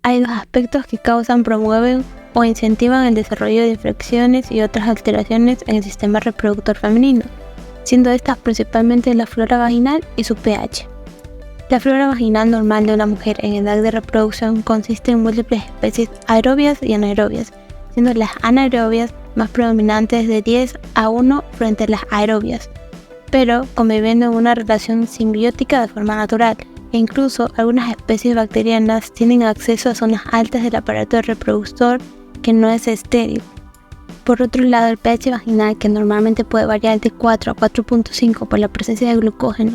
hay dos aspectos que causan, promueven o incentivan el desarrollo de infecciones y otras alteraciones en el sistema reproductor femenino, siendo estas principalmente la flora vaginal y su pH. La flora vaginal normal de una mujer en edad de reproducción consiste en múltiples especies aerobias y anaerobias, siendo las anaerobias más predominantes de 10 a 1 frente a las aerobias, pero conviviendo en una relación simbiótica de forma natural, e incluso algunas especies bacterianas tienen acceso a zonas altas del aparato reproductor que no es estéril. Por otro lado, el pH vaginal, que normalmente puede variar de 4 a 4.5 por la presencia de glucógeno,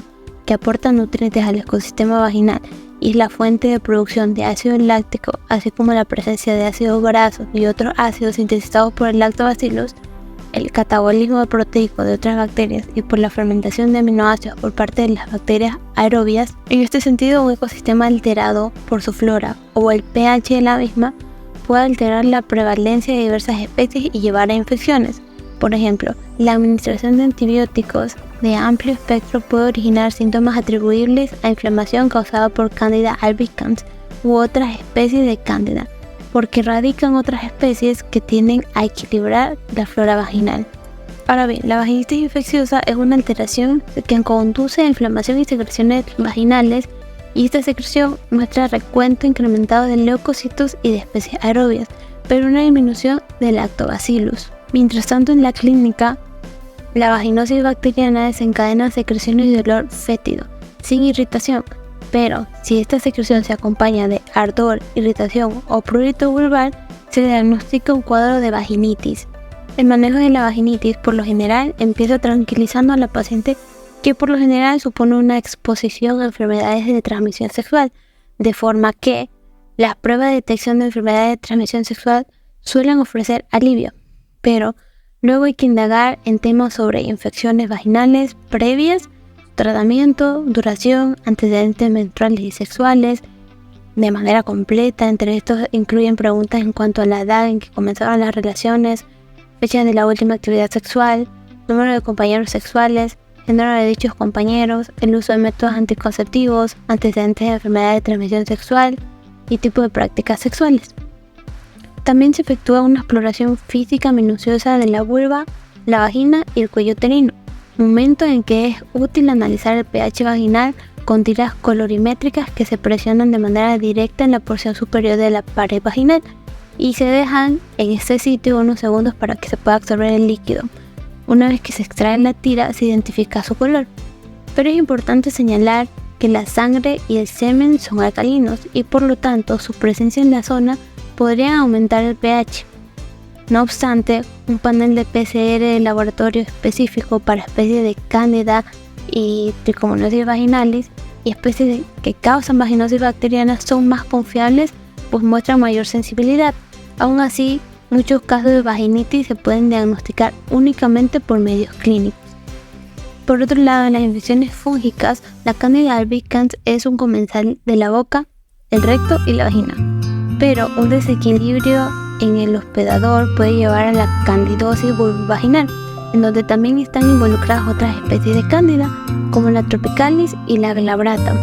que aporta nutrientes al ecosistema vaginal y es la fuente de producción de ácido láctico, así como la presencia de ácidos grasos y otros ácidos sintetizados por el lactobacillus, el catabolismo proteico de otras bacterias y por la fermentación de aminoácidos por parte de las bacterias aerobias. En este sentido, un ecosistema alterado por su flora o el pH de la misma puede alterar la prevalencia de diversas especies y llevar a infecciones. Por ejemplo, la administración de antibióticos de amplio espectro puede originar síntomas atribuibles a inflamación causada por Candida albicans u otras especies de Candida, porque radican otras especies que tienden a equilibrar la flora vaginal. Ahora bien, la vaginitis infecciosa es una alteración que conduce a inflamación y secreciones vaginales, y esta secreción muestra recuento incrementado de leucocitos y de especies aerobias, pero una disminución del lactobacillus. Mientras tanto, en la clínica, la vaginosis bacteriana desencadena secreciones de olor fétido, sin irritación, pero si esta secreción se acompaña de ardor, irritación o prurito vulvar, se diagnostica un cuadro de vaginitis. El manejo de la vaginitis por lo general empieza tranquilizando a la paciente, que por lo general supone una exposición a enfermedades de transmisión sexual, de forma que las pruebas de detección de enfermedades de transmisión sexual suelen ofrecer alivio, pero luego hay que indagar en temas sobre infecciones vaginales previas, tratamiento, duración, antecedentes menstruales y sexuales de manera completa. Entre estos incluyen preguntas en cuanto a la edad en que comenzaron las relaciones, fechas de la última actividad sexual, número de compañeros sexuales, género de dichos compañeros, el uso de métodos anticonceptivos, antecedentes de enfermedades de transmisión sexual y tipo de prácticas sexuales. También se efectúa una exploración física minuciosa de la vulva, la vagina y el cuello uterino, momento en que es útil analizar el pH vaginal con tiras colorimétricas que se presionan de manera directa en la porción superior de la pared vaginal y se dejan en este sitio unos segundos para que se pueda absorber el líquido. Una vez que se extrae la tira, se identifica su color. Pero es importante señalar que la sangre y el semen son alcalinos y por lo tanto su presencia en la zona podrían aumentar el pH. No obstante, un panel de PCR de laboratorio específico para especies de Candida y Trichomoniasis vaginalis y especies que causan vaginosis bacteriana son más confiables, pues muestran mayor sensibilidad. Aún así, muchos casos de vaginitis se pueden diagnosticar únicamente por medios clínicos. Por otro lado, en las infecciones fúngicas, la Candida albicans es un comensal de la boca, el recto y la vagina, pero un desequilibrio en el hospedador puede llevar a la candidosis vulvovaginal, en donde también están involucradas otras especies de cándida, como la tropicalis y la glabrata.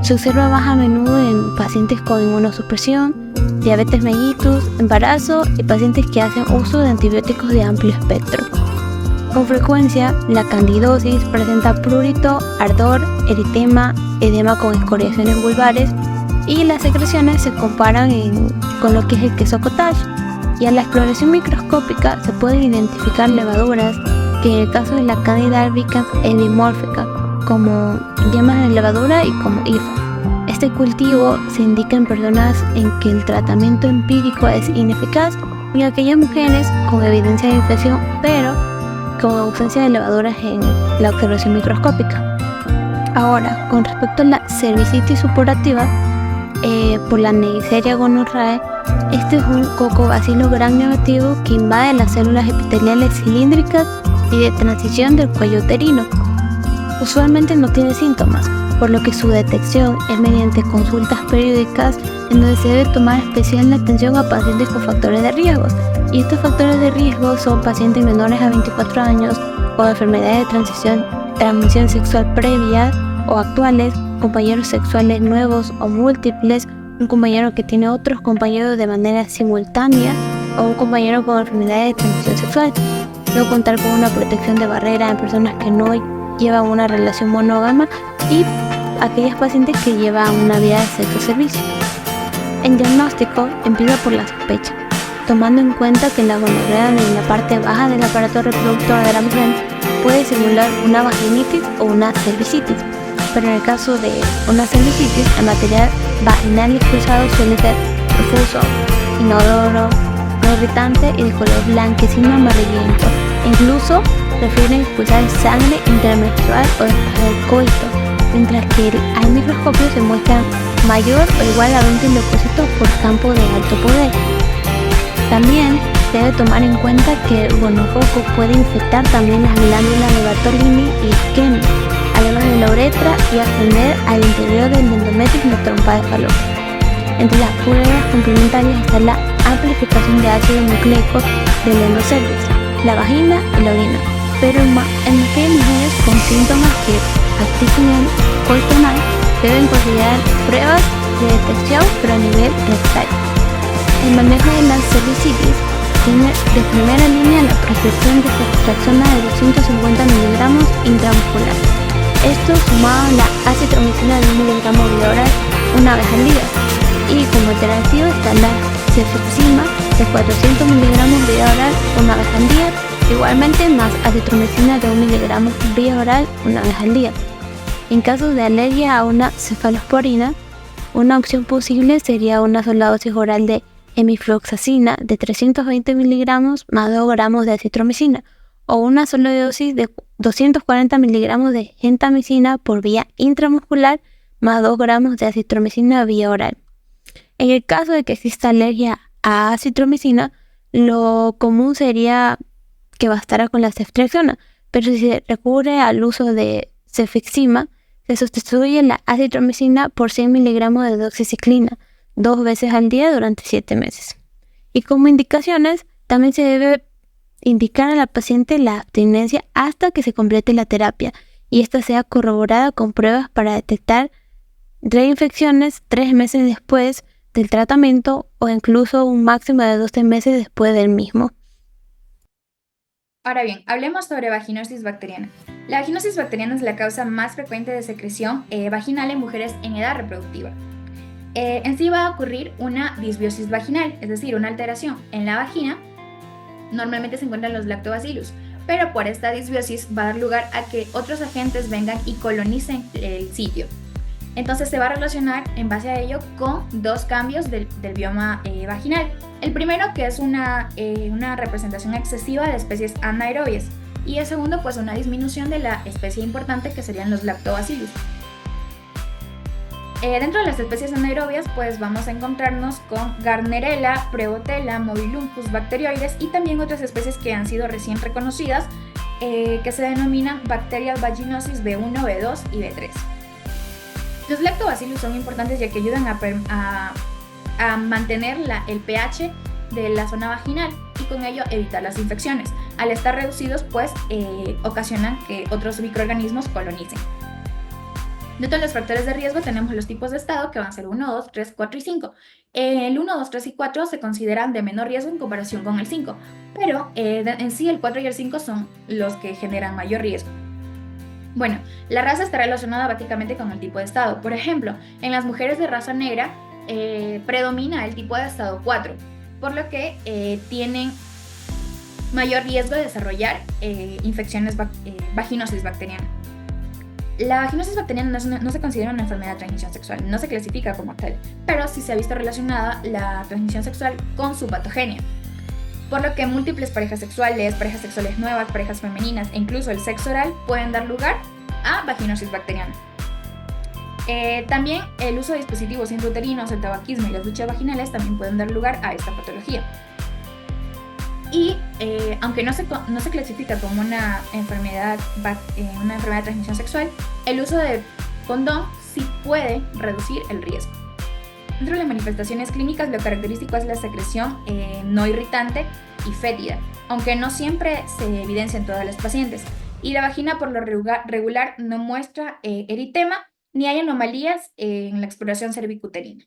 Se observa más a menudo en pacientes con inmunosupresión, diabetes mellitus, embarazo y pacientes que hacen uso de antibióticos de amplio espectro. Con frecuencia, la candidosis presenta prurito, ardor, eritema, edema con escoriaciones vulvares, y las secreciones se comparan con lo que es el queso cottage, y a la exploración microscópica se pueden identificar levaduras que en el caso de la Candida albicans es dimórfica, como yemas de levadura y como hifas. Este cultivo se indica en personas en que el tratamiento empírico es ineficaz y en aquellas mujeres con evidencia de infección, pero con ausencia de levaduras en la observación microscópica. Ahora, con respecto a la cervicitis supurativa, por la Neisseria gonorrhoeae, este es un cocobacilo gram negativo que invade las células epiteliales cilíndricas y de transición del cuello uterino. Usualmente no tiene síntomas, por lo que su detección es mediante consultas periódicas en donde se debe tomar especial atención a pacientes con factores de riesgo. Y estos factores de riesgo son pacientes menores a 24 años con enfermedades de transmisión sexual previa o actuales, compañeros sexuales nuevos o múltiples, un compañero que tiene otros compañeros de manera simultánea o un compañero con enfermedades de transmisión sexual. No contar con una protección de barrera en personas que no llevan una relación monógama y aquellas pacientes que llevan una vida de sexo servicio. El diagnóstico empieza por la sospecha, tomando en cuenta que la gonorrea en la parte baja del aparato reproductor de la mujer puede simular una vaginitis o una cervicitis, pero en el caso de una cervicitis, el material vaginal expulsado suele ser profuso, inodoro, no irritante y de color blanquecino amarillento. Incluso prefieren expulsar sangre intramenstrual o después del coito, mientras que al microscopio se muestran mayor o igual a 20 leucocitos por campo de alto poder. También se debe tomar en cuenta que el gonococo puede infectar también las glándulas de Bartolini y Kenny, además de la uretra, y ascender al interior del endometrio y la trompa de Falopio. Entre las pruebas complementarias está la amplificación de ácido nucleico del endocervix, la vagina y la orina, pero en aquellas mujeres con síntomas que practican coito anal deben considerar pruebas de detección pero a nivel rectal. El manejo de la cervicitis tiene de primera línea la prescripción de ceftriaxona de 250 miligramos intramuscular. Esto sumado a la acitromicina de 1 miligramo vía oral una vez al día. Y como alternativo está la cefixima de 400 miligramos vía oral una vez al día, igualmente más acitromicina de 1 miligramo vía oral una vez al día. En caso de alergia a una cefalosporina, una opción posible sería una sola dosis oral de hemifloxacina de 320 miligramos más 2 gramos de acitromicina, o una sola dosis de 240 miligramos de gentamicina por vía intramuscular más 2 gramos de acitromicina vía oral. En el caso de que exista alergia a acitromicina, lo común sería que bastara con la ceftriaxona, pero si se recurre al uso de cefixima, se sustituye la acitromicina por 100 miligramos de doxiciclina 2 veces al día durante 7 meses. Y como indicaciones, también se debe indicar a la paciente la abstinencia hasta que se complete la terapia y esta sea corroborada con pruebas para detectar reinfecciones 3 meses después del tratamiento o incluso un máximo de 12 meses después del mismo. Ahora bien, hablemos sobre vaginosis bacteriana. La vaginosis bacteriana es la causa más frecuente de secreción vaginal en mujeres en edad reproductiva. En sí va a ocurrir una disbiosis vaginal, es decir, una alteración en la vagina. Normalmente se encuentran los lactobacillus, pero por esta disbiosis va a dar lugar a que otros agentes vengan y colonicen el sitio. Entonces se va a relacionar en base a ello con 2 cambios del bioma vaginal. El primero, que es una representación excesiva de especies anaerobias, y el segundo, pues una disminución de la especie importante que serían los lactobacillus. Dentro de las especies anaerobias, pues vamos a encontrarnos con Gardnerella, Prevotella, Mobiluncus bacterioides y también otras especies que han sido recién reconocidas que se denominan Bacterial vaginosis B1, B2 y B3. Los lactobacillus son importantes ya que ayudan a mantener el pH de la zona vaginal y con ello evitar las infecciones. Al estar reducidos, pues ocasionan que otros microorganismos colonicen. Dentro de los factores de riesgo tenemos los tipos de estado que van a ser 1, 2, 3, 4 y 5. El 1, 2, 3 y 4 se consideran de menor riesgo en comparación con el 5, pero en sí el 4 y el 5 son los que generan mayor riesgo. Bueno, la raza está relacionada básicamente con el tipo de estado. Por ejemplo, en las mujeres de raza negra predomina el tipo de estado 4, por lo que tienen mayor riesgo de desarrollar infecciones vaginosis bacteriana. La vaginosis bacteriana no se considera una enfermedad de transmisión sexual, no se clasifica como tal, pero sí se ha visto relacionada la transmisión sexual con su patogenia. Por lo que múltiples parejas sexuales nuevas, parejas femeninas e incluso el sexo oral pueden dar lugar a vaginosis bacteriana. También el uso de dispositivos intrauterinos, el tabaquismo y las duchas vaginales también pueden dar lugar a esta patología. Y aunque no se clasifica como una enfermedad de transmisión sexual, el uso de condón sí puede reducir el riesgo. Dentro de las manifestaciones clínicas, lo característico es la secreción no irritante y fétida, aunque no siempre se evidencia en todas las pacientes. Y la vagina por lo regular no muestra eritema ni hay anomalías en la exploración cervicuterina.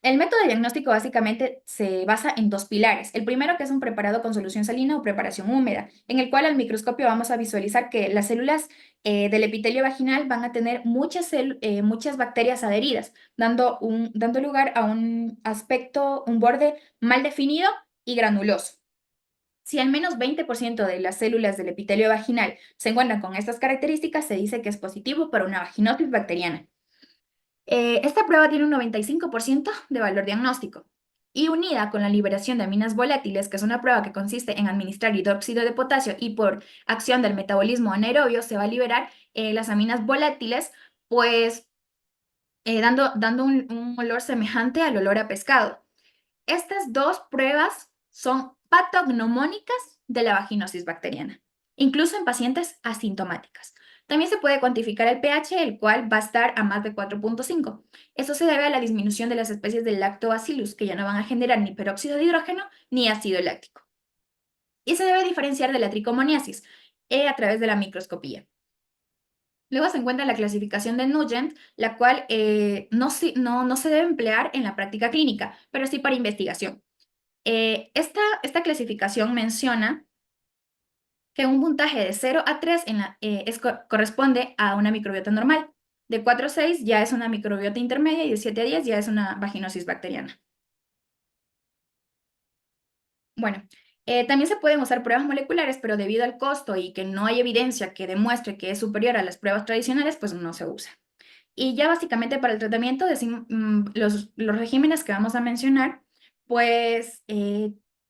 El método de diagnóstico básicamente se basa en dos pilares. El primero, que es un preparado con solución salina o preparación húmeda, en el cual al microscopio vamos a visualizar que las células del epitelio vaginal van a tener muchas bacterias adheridas, dando lugar a un aspecto, un borde mal definido y granuloso. Si al menos 20% de las células del epitelio vaginal se encuentran con estas características, se dice que es positivo para una vaginosis bacteriana. Esta prueba tiene un 95% de valor diagnóstico y unida con la liberación de aminas volátiles, que es una prueba que consiste en administrar hidróxido de potasio y por acción del metabolismo anaerobio se va a liberar las aminas volátiles, pues dando un olor semejante al olor a pescado. Estas dos pruebas son patognomónicas de la vaginosis bacteriana, incluso en pacientes asintomáticas. También se puede cuantificar el pH, el cual va a estar a más de 4.5. Eso se debe a la disminución de las especies del lactobacillus, que ya no van a generar ni peróxido de hidrógeno ni ácido láctico. Y se debe diferenciar de la tricomoniasis a través de la microscopía. Luego se encuentra la clasificación de Nugent, la cual no se debe emplear en la práctica clínica, pero sí para investigación. Esta clasificación menciona que un puntaje de 0 a 3 corresponde a una microbiota normal. De 4 a 6 ya es una microbiota intermedia y de 7 a 10 ya es una vaginosis bacteriana. Bueno, también se pueden usar pruebas moleculares, pero debido al costo y que no hay evidencia que demuestre que es superior a las pruebas tradicionales, pues no se usa. Y ya básicamente para el tratamiento, los regímenes que vamos a mencionar, pues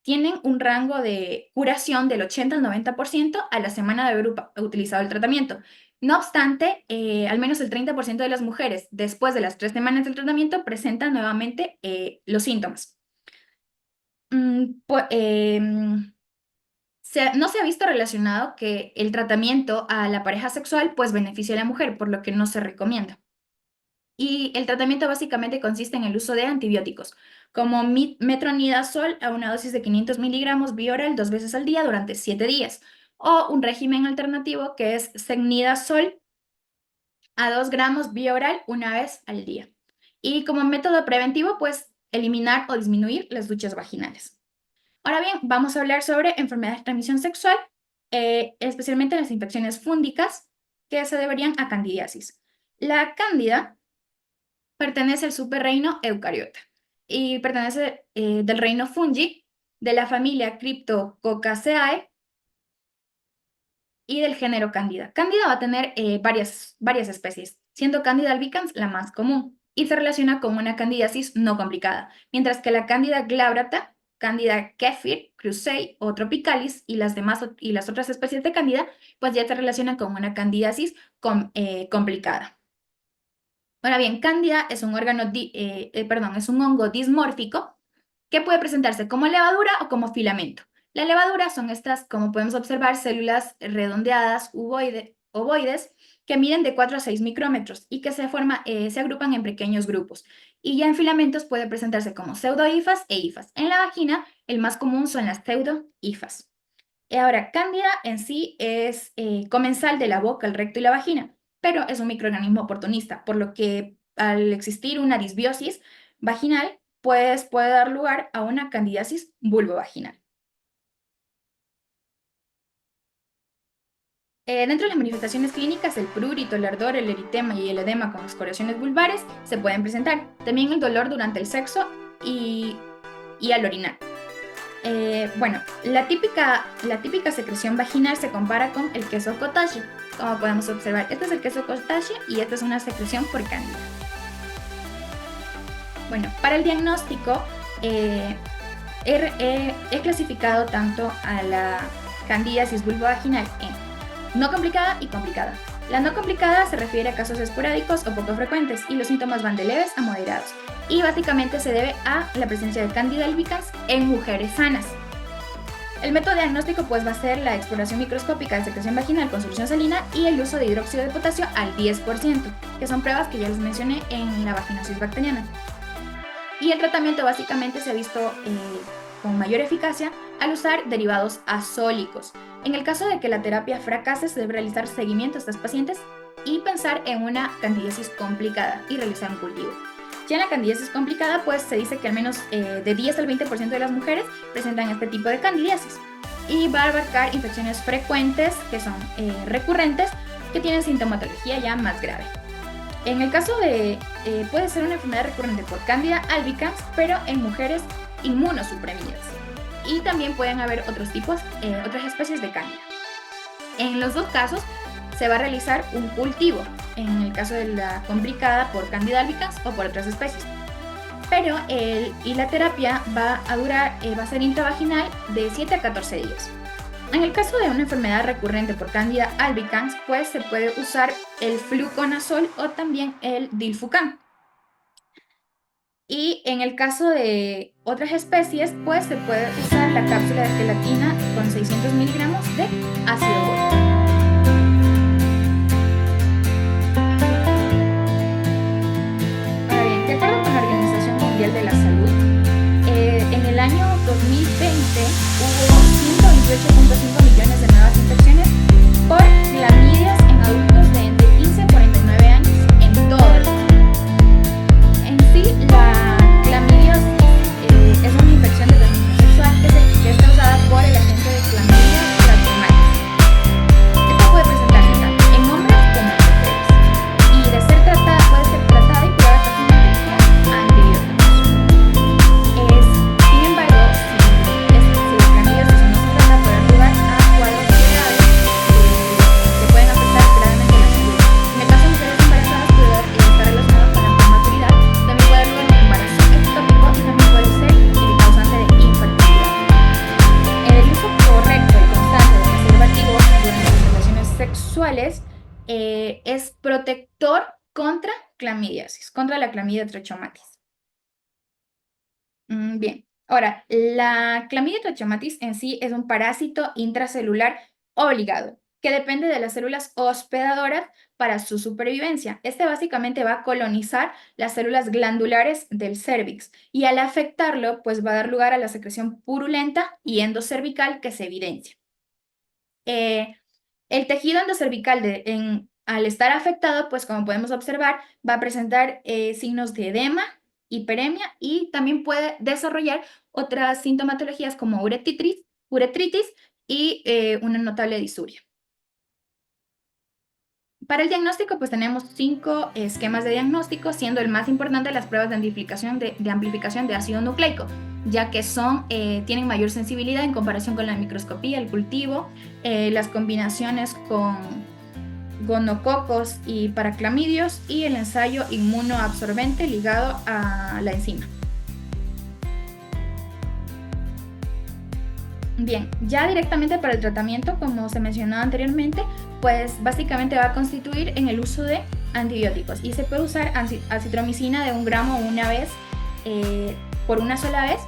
tienen un rango de curación del 80 al 90% a la semana de haber utilizado el tratamiento. No obstante, al menos el 30% de las mujeres después de las 3 semanas del tratamiento presentan nuevamente los síntomas. No se ha visto relacionado que el tratamiento a la pareja sexual pues beneficia a la mujer, por lo que no se recomienda. Y el tratamiento básicamente consiste en el uso de antibióticos, como metronidazol a una dosis de 500 miligramos vía oral 2 veces al día durante 7 días, o un régimen alternativo que es secnidazol a 2 gramos vía oral una vez al día. Y como método preventivo, pues eliminar o disminuir las duchas vaginales. Ahora bien, vamos a hablar sobre enfermedades de transmisión sexual, especialmente las infecciones fúngicas que se deberían a candidiasis. La cándida pertenece al superreino Eucariota y pertenece del reino fungi, de la familia Cryptococcaceae y del género Candida. Candida va a tener varias especies, siendo Candida albicans la más común y se relaciona con una candidiasis no complicada, mientras que la Candida glabrata, Candida kefir, crusei o tropicalis y las otras especies de Candida, pues ya se relacionan con una candidiasis complicada. Ahora bien, Cándida es un es un hongo dismórfico que puede presentarse como levadura o como filamento. La levadura son estas, como podemos observar, células redondeadas, ovoides, que miden de 4 a 6 micrómetros y que se agrupan en pequeños grupos. Y ya en filamentos puede presentarse como pseudohifas e hifas. En la vagina, el más común son las pseudohifas. Ahora, Cándida en sí es comensal de la boca, el recto y la vagina, pero es un microorganismo oportunista, por lo que al existir una disbiosis vaginal, pues puede dar lugar a una candidiasis vulvovaginal. Dentro de las manifestaciones clínicas, el prurito, el ardor, el eritema y el edema con escoriaciones vulvares se pueden presentar. También el dolor durante el sexo y al orinar. Bueno, la típica secreción vaginal se compara con el queso cottage, como podemos observar. Este es el queso cottage y esta es una secreción por cándida. Bueno, para el diagnóstico he clasificado tanto a la candidiasis vulvovaginal en no complicada y complicada. La no complicada se refiere a casos esporádicos o poco frecuentes y los síntomas van de leves a moderados. Y básicamente se debe a la presencia de Candida albicans en mujeres sanas. El método diagnóstico pues va a ser la exploración microscópica de secreción vaginal con solución salina y el uso de hidróxido de potasio al 10%, que son pruebas que ya les mencioné en la vaginosis bacteriana. Y el tratamiento básicamente se ha visto con mayor eficacia al usar derivados azólicos. En el caso de que la terapia fracase, se debe realizar seguimiento a estas pacientes y pensar en una candidiasis complicada y realizar un cultivo. Ya en la candidiasis complicada, pues se dice que al menos de 10 al 20% de las mujeres presentan este tipo de candidiasis. Y va a abarcar infecciones frecuentes, que son recurrentes, que tienen sintomatología ya más grave. En el caso de, puede ser una enfermedad recurrente por Candida albicans, pero en mujeres inmunosuprimidas. Y también pueden haber otros tipos, otras especies de Candida. En los dos casos se va a realizar un cultivo, en el caso de la complicada por Candida albicans o por otras especies. Pero la terapia va a ser intravaginal de 7 a 14 días. En el caso de una enfermedad recurrente por Candida albicans, pues se puede usar el fluconazol o también el dilfucan. Y en el caso de otras especies, pues se puede usar la cápsula de gelatina con 600 miligramos de ácido bórico. Ahora bien, de acuerdo con la Organización Mundial de la Salud, en el año 2020 hubo 128.5 millones de nuevas infecciones por clamidias en adultos de entre 15 y 49 años en todo el mundo. En sí, la clamidiasis es una infección de transmisión sexual que es causada por el agente de Clamidia trachomatis. Esta puede presentarse tanto en hombres como en mujeres y de ser tratada puede ser tratada y curada fácilmente con antibióticos. Sin embargo, si la clamidiasis no se trata, puede dar lugar a cuadros graves que pueden afectar gravemente la salud. En el caso de mujeres embarazadas puede estar relacionado con la prematuridad, también puede dar lugar a un embarazo ectópico y también puede ser causante de infertilidad. El uso correcto y constante de preservativos durante las relaciones sexuales es protector contra clamidiasis, contra la Clamidia trachomatis. Bien, ahora, la Clamidia trachomatis en sí es un parásito intracelular obligado que depende de las células hospedadoras para su supervivencia. Este básicamente va a colonizar las células glandulares del cérvix y al afectarlo, pues va a dar lugar a la secreción purulenta y endocervical que se evidencia. El tejido endocervical al estar afectado, pues como podemos observar, va a presentar signos de edema, hiperemia y también puede desarrollar otras sintomatologías como uretritis y una notable disuria. Para el diagnóstico, pues tenemos 5 esquemas de diagnóstico, siendo el más importante las pruebas de amplificación de ácido nucleico, ya que tienen mayor sensibilidad en comparación con la microscopía, el cultivo, las combinaciones con gonococos y paraclamidios y el ensayo inmunoabsorbente ligado a la enzima. Bien, ya directamente para el tratamiento, como se mencionó anteriormente, pues básicamente va a constituir en el uso de antibióticos y se puede usar acitromicina de 1 gramo una vez por una sola vez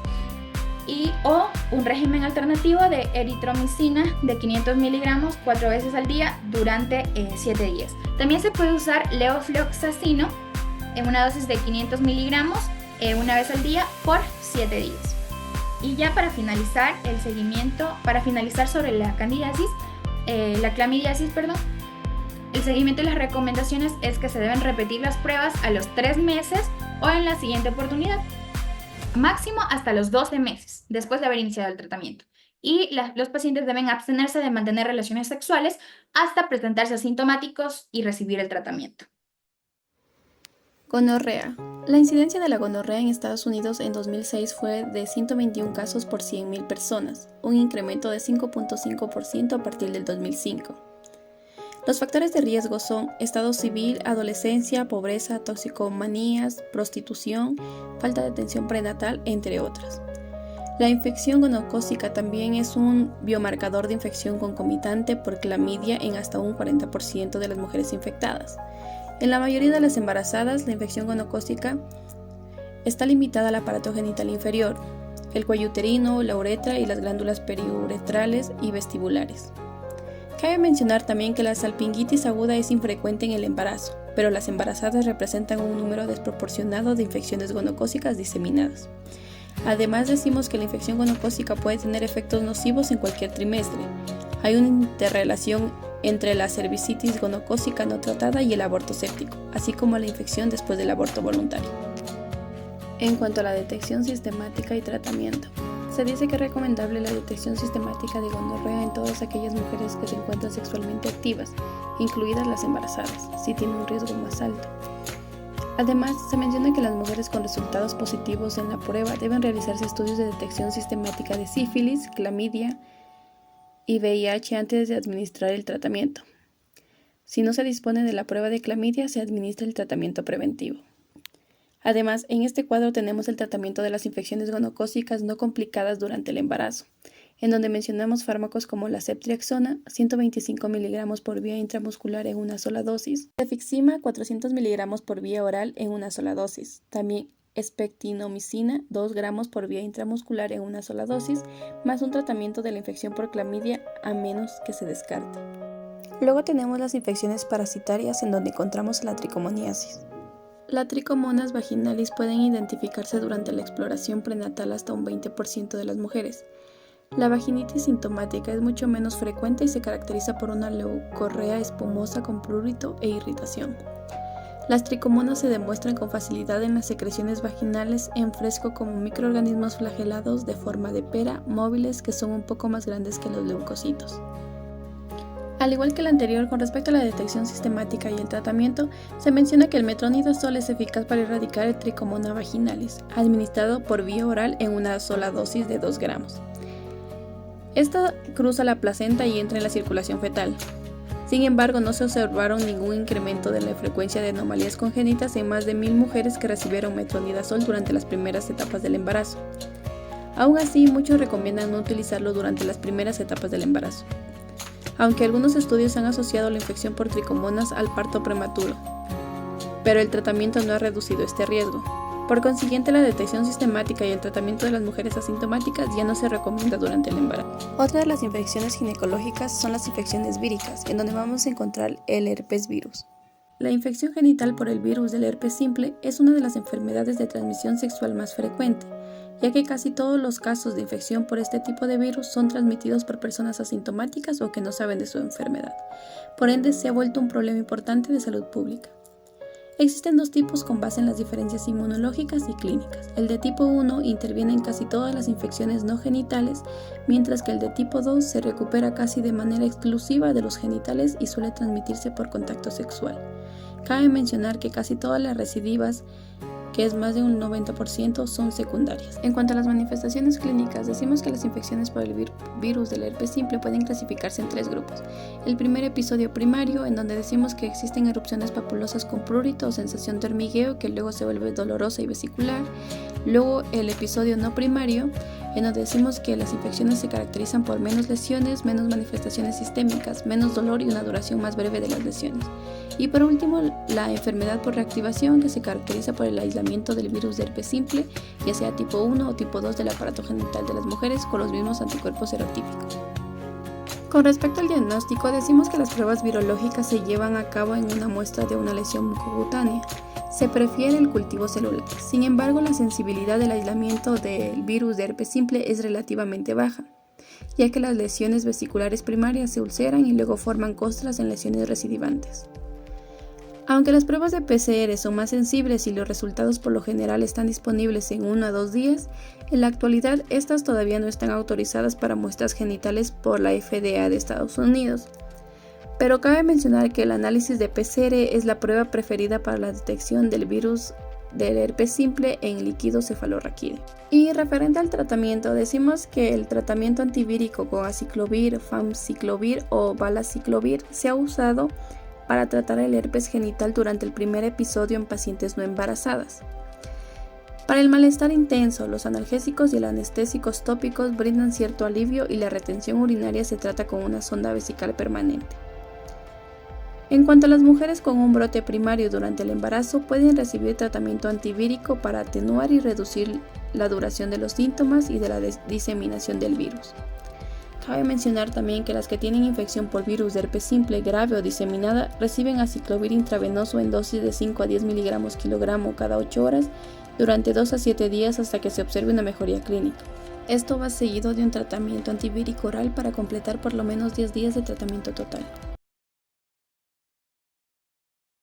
o un régimen alternativo de eritromicina de 500 miligramos 4 veces al día durante 7 días. También se puede usar levofloxacino en una dosis de 500 miligramos una vez al día por 7 días. Y ya para finalizar el seguimiento, para finalizar sobre la clamidiasis, el seguimiento y las recomendaciones es que se deben repetir las pruebas a los 3 meses o en la siguiente oportunidad, máximo hasta los 12 meses después de haber iniciado el tratamiento. Y los pacientes deben abstenerse de mantener relaciones sexuales hasta presentarse asintomáticos y recibir el tratamiento. Gonorrea. La incidencia de la gonorrea en Estados Unidos en 2006 fue de 121 casos por 100.000 personas, un incremento de 5.5% a partir del 2005. Los factores de riesgo son estado civil, adolescencia, pobreza, toxicomanías, prostitución, falta de atención prenatal, entre otras. La infección gonocócica también es un biomarcador de infección concomitante por clamidia en hasta un 40% de las mujeres infectadas. En la mayoría de las embarazadas, la infección gonocócica está limitada al aparato genital inferior, el cuello uterino, la uretra y las glándulas periuretrales y vestibulares. Cabe mencionar también que la salpingitis aguda es infrecuente en el embarazo, pero las embarazadas representan un número desproporcionado de infecciones gonocócicas diseminadas. Además, decimos que la infección gonocócica puede tener efectos nocivos en cualquier trimestre. Hay una interrelación entre la cervicitis gonocócica no tratada y el aborto séptico, así como la infección después del aborto voluntario. En cuanto a la detección sistemática y tratamiento, se dice que es recomendable la detección sistemática de gonorrea en todas aquellas mujeres que se encuentran sexualmente activas, incluidas las embarazadas, si tienen un riesgo más alto. Además, se menciona que las mujeres con resultados positivos en la prueba deben realizarse estudios de detección sistemática de sífilis, clamidia y VIH antes de administrar el tratamiento. Si no se dispone de la prueba de clamidia, se administra el tratamiento preventivo. Además, en este cuadro tenemos el tratamiento de las infecciones gonocócicas no complicadas durante el embarazo, en donde mencionamos fármacos como la ceftriaxona, 125 mg por vía intramuscular en una sola dosis, cefixima, 400 mg por vía oral en una sola dosis, también espectinomicina, 2 gramos por vía intramuscular en una sola dosis, más un tratamiento de la infección por clamidia a menos que se descarte. Luego tenemos las infecciones parasitarias en donde encontramos la tricomoniasis. Las tricomonas vaginalis pueden identificarse durante la exploración prenatal hasta un 20% de las mujeres. La vaginitis sintomática es mucho menos frecuente y se caracteriza por una leucorrea espumosa con prurito e irritación. Las tricomonas se demuestran con facilidad en las secreciones vaginales en fresco como microorganismos flagelados de forma de pera, móviles que son un poco más grandes que los leucocitos. Al igual que el anterior, con respecto a la detección sistemática y el tratamiento, se menciona que el metronidazol es eficaz para erradicar el tricomona vaginalis, administrado por vía oral en una sola dosis de 2 gramos. Esta cruza la placenta y entra en la circulación fetal. Sin embargo, no se observaron ningún incremento de la frecuencia de anomalías congénitas en más de 1000 mujeres que recibieron metronidazol durante las primeras etapas del embarazo. Aún así, muchos recomiendan no utilizarlo durante las primeras etapas del embarazo, aunque algunos estudios han asociado la infección por tricomonas al parto prematuro, pero el tratamiento no ha reducido este riesgo. Por consiguiente, la detección sistemática y el tratamiento de las mujeres asintomáticas ya no se recomienda durante el embarazo. Otra de las infecciones ginecológicas son las infecciones víricas, en donde vamos a encontrar el herpes virus. La infección genital por el virus del herpes simple es una de las enfermedades de transmisión sexual más frecuente, ya que casi todos los casos de infección por este tipo de virus son transmitidos por personas asintomáticas o que no saben de su enfermedad. Por ende, se ha vuelto un problema importante de salud pública. Existen 2 tipos con base en las diferencias inmunológicas y clínicas. El de tipo 1 interviene en casi todas las infecciones no genitales, mientras que el de tipo 2 se recupera casi de manera exclusiva de los genitales y suele transmitirse por contacto sexual. Cabe mencionar que casi todas las recidivas, que es más de un 90%, son secundarias. En cuanto a las manifestaciones clínicas, decimos que las infecciones por el virus del herpes simple pueden clasificarse en 3 grupos. El primer episodio primario, en donde decimos que existen erupciones papulosas con prurito o sensación de hormigueo que luego se vuelve dolorosa y vesicular. Luego el episodio no primario, en donde decimos que las infecciones se caracterizan por menos lesiones, menos manifestaciones sistémicas, menos dolor y una duración más breve de las lesiones. Y por último, la enfermedad por reactivación, que se caracteriza por el aislamiento del virus de herpes simple, ya sea tipo 1 o tipo 2 del aparato genital de las mujeres con los mismos anticuerpos serotípicos. Con respecto al diagnóstico, decimos que las pruebas virológicas se llevan a cabo en una muestra de una lesión mucocutánea. Se prefiere el cultivo celular. Sin embargo, la sensibilidad del aislamiento del virus de herpes simple es relativamente baja, ya que las lesiones vesiculares primarias se ulceran y luego forman costras en lesiones recidivantes. Aunque las pruebas de PCR son más sensibles y los resultados por lo general están disponibles en 1 a 2 días, en la actualidad estas todavía no están autorizadas para muestras genitales por la FDA de Estados Unidos. Pero cabe mencionar que el análisis de PCR es la prueba preferida para la detección del virus del herpes simple en líquido cefalorraquídeo. Y referente al tratamiento, decimos que el tratamiento antivírico con aciclovir, famciclovir o valaciclovir se ha usado para tratar el herpes genital durante el primer episodio en pacientes no embarazadas. Para el malestar intenso, los analgésicos y los anestésicos tópicos brindan cierto alivio y la retención urinaria se trata con una sonda vesical permanente. En cuanto a las mujeres con un brote primario durante el embarazo, pueden recibir tratamiento antivírico para atenuar y reducir la duración de los síntomas y de la diseminación del virus. Cabe mencionar también que las que tienen infección por virus de herpes simple grave o diseminada reciben aciclovir intravenoso en dosis de 5 a 10 mg kilogramo cada 8 horas durante 2 a 7 días hasta que se observe una mejoría clínica. Esto va seguido de un tratamiento antivírico oral para completar por lo menos 10 días de tratamiento total.